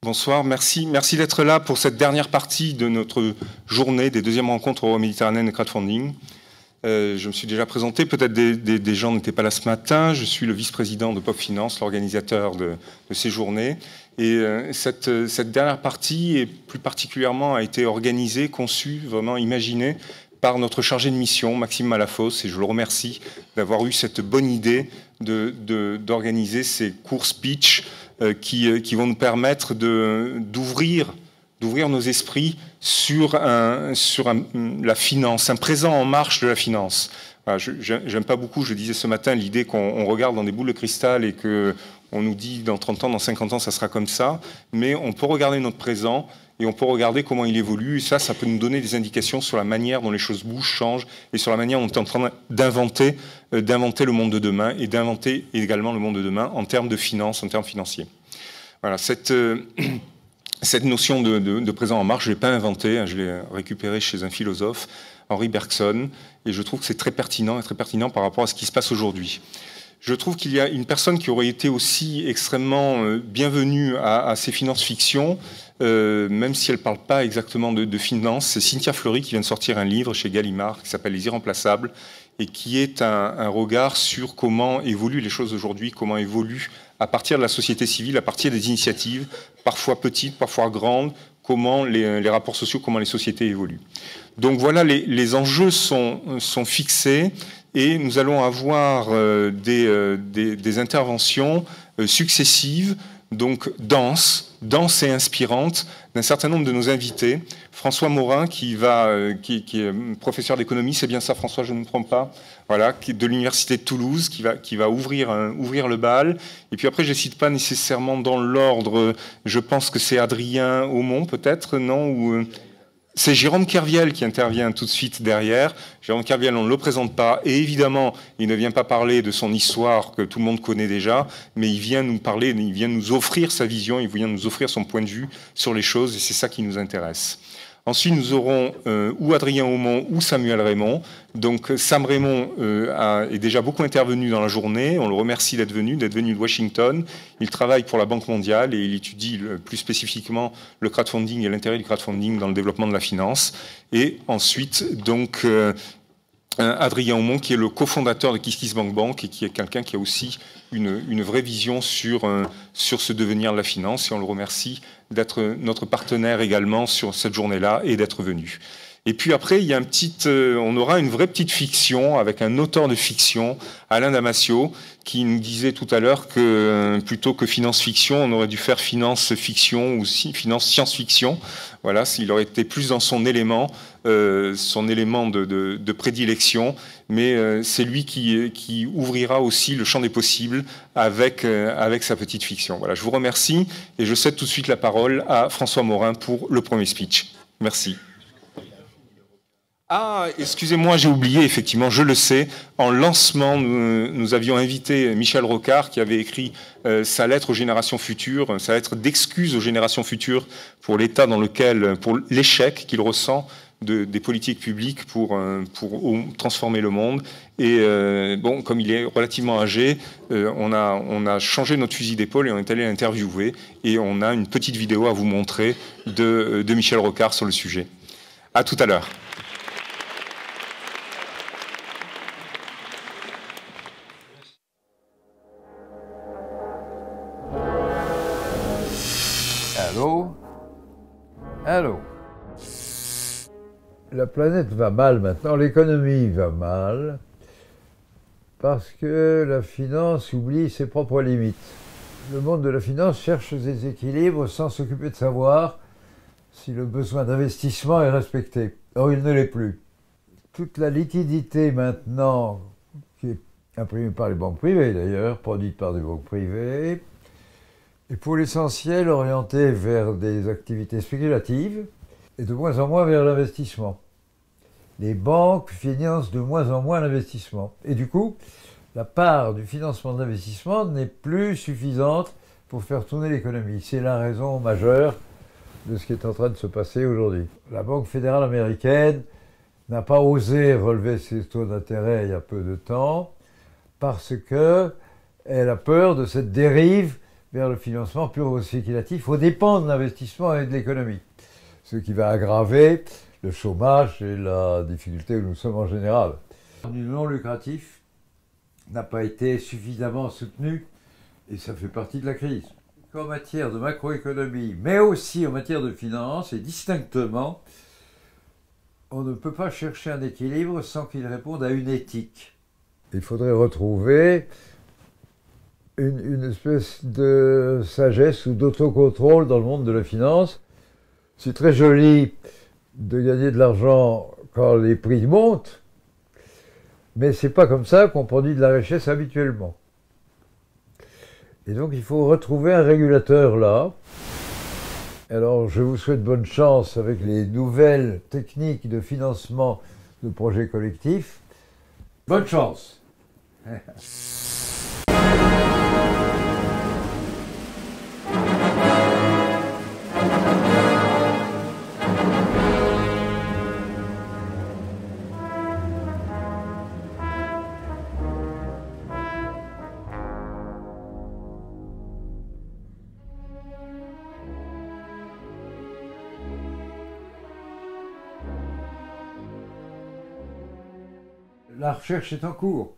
Bonsoir, merci d'être là pour cette dernière partie de notre journée des deuxièmes rencontres euro-méditerranéennes et crowdfunding. Je me suis déjà présenté, peut-être des gens n'étaient pas là ce matin. Je suis le vice-président de Pop Finance, l'organisateur de ces journées. Et cette dernière partie, et plus particulièrement, a été organisée, conçue, vraiment imaginée par notre chargé de mission, Maxime Malafosse, et je le remercie d'avoir eu cette bonne idée d'organiser ces courts speech qui vont nous permettre d'ouvrir nos esprits sur la finance, un présent en marche de la finance. Voilà, j'aime pas beaucoup, je disais ce matin, l'idée qu'on regarde dans des boules de cristal et qu'on nous dit dans 30 ans, dans 50 ans, ça sera comme ça, mais on peut regarder notre présent et on peut regarder comment il évolue, et ça peut nous donner des indications sur la manière dont les choses bougent, changent, et sur la manière dont on est en train d'inventer le monde de demain, et d'inventer également le monde de demain en termes de finance, en termes financiers. Voilà, cette notion de présent en marche, je ne l'ai pas inventée, je l'ai récupérée chez un philosophe, Henri Bergson, et je trouve que c'est très pertinent par rapport à ce qui se passe aujourd'hui. Je trouve qu'il y a une personne qui aurait été aussi extrêmement bienvenue à ces finances-fiction, même si elle ne parle pas exactement de finance. C'est Cynthia Fleury qui vient de sortir un livre chez Gallimard qui s'appelle Les Irremplaçables et qui est un regard sur comment évoluent les choses aujourd'hui, comment évoluent à partir de la société civile, à partir des initiatives, parfois petites, parfois grandes, comment les rapports sociaux, comment les sociétés évoluent. Donc voilà, les enjeux sont fixés. Et nous allons avoir des interventions successives, donc denses et inspirantes, d'un certain nombre de nos invités. François Morin, qui est professeur d'économie, c'est bien ça François, je ne me trompe pas, voilà, qui est de l'université de Toulouse, qui va ouvrir le bal. Et puis après, je ne cite pas nécessairement dans l'ordre, je pense que c'est Adrien Aumont peut-être, non c'est Jérôme Kerviel qui intervient tout de suite derrière. Jérôme Kerviel, on ne le présente pas. Et évidemment, il ne vient pas parler de son histoire que tout le monde connaît déjà, mais il vient nous parler, il vient nous offrir sa vision, il vient nous offrir son point de vue sur les choses, et c'est ça qui nous intéresse. Ensuite, nous aurons ou Adrien Aumont ou Samuel Raymond. Donc Sam Raymond est déjà beaucoup intervenu dans la journée. On le remercie d'être venu de Washington. Il travaille pour la Banque mondiale et il étudie plus spécifiquement le crowdfunding et l'intérêt du crowdfunding dans le développement de la finance. Et ensuite, donc, Adrien Aumont, qui est le cofondateur de KissKissBankBank et qui est quelqu'un qui a aussi une vraie vision sur ce devenir de la finance. Et on le remercie d'être notre partenaire également sur cette journée-là et d'être venu. Et puis après, il y a on aura une vraie petite fiction avec un auteur de fiction, Alain Damasio, qui nous disait tout à l'heure que plutôt que finance-fiction, on aurait dû faire finance-fiction ou finance-science-fiction. Voilà, s'il aurait été plus dans son élément de prédilection. Mais c'est lui qui ouvrira aussi le champ des possibles avec sa petite fiction. Voilà, je vous remercie et je cède tout de suite la parole à François Morin pour le premier speech. Merci. Ah, excusez-moi, j'ai oublié, effectivement, je le sais. En lancement, nous avions invité Michel Rocard, qui avait écrit sa lettre aux générations futures, sa lettre d'excuse aux générations futures pour l'état pour l'échec qu'il ressent des politiques publiques pour transformer le monde. Et bon, comme il est relativement âgé, on a changé notre fusil d'épaule et on est allé l'interviewer. Et on a une petite vidéo à vous montrer de Michel Rocard sur le sujet. À tout à l'heure. Allô. La planète va mal maintenant, l'économie va mal, parce que la finance oublie ses propres limites. Le monde de la finance cherche des équilibres sans s'occuper de savoir si le besoin d'investissement est respecté. Or, il ne l'est plus. Toute la liquidité maintenant, qui est imprimée par les banques privées d'ailleurs, produite par des banques privées, et pour l'essentiel orienté vers des activités spéculatives et de moins en moins vers l'investissement. Les banques financent de moins en moins l'investissement. Et du coup, la part du financement de l'investissement n'est plus suffisante pour faire tourner l'économie. C'est la raison majeure de ce qui est en train de se passer aujourd'hui. La Banque fédérale américaine n'a pas osé relever ses taux d'intérêt il y a peu de temps parce qu'elle a peur de cette dérive vers le financement pur spéculatif aux dépens de l'investissement et de l'économie. Ce qui va aggraver le chômage et la difficulté où nous sommes en général. Du non lucratif n'a pas été suffisamment soutenu et ça fait partie de la crise. En matière de macroéconomie, mais aussi en matière de finance, et distinctement, on ne peut pas chercher un équilibre sans qu'il réponde à une éthique. Il faudrait retrouver une espèce de sagesse ou d'autocontrôle dans le monde de la finance. C'est très joli de gagner de l'argent quand les prix montent, mais c'est pas comme ça qu'on produit de la richesse habituellement. Et donc il faut retrouver un régulateur là. Alors je vous souhaite bonne chance avec les nouvelles techniques de financement de projets collectifs. Bonne chance. La recherche est en cours.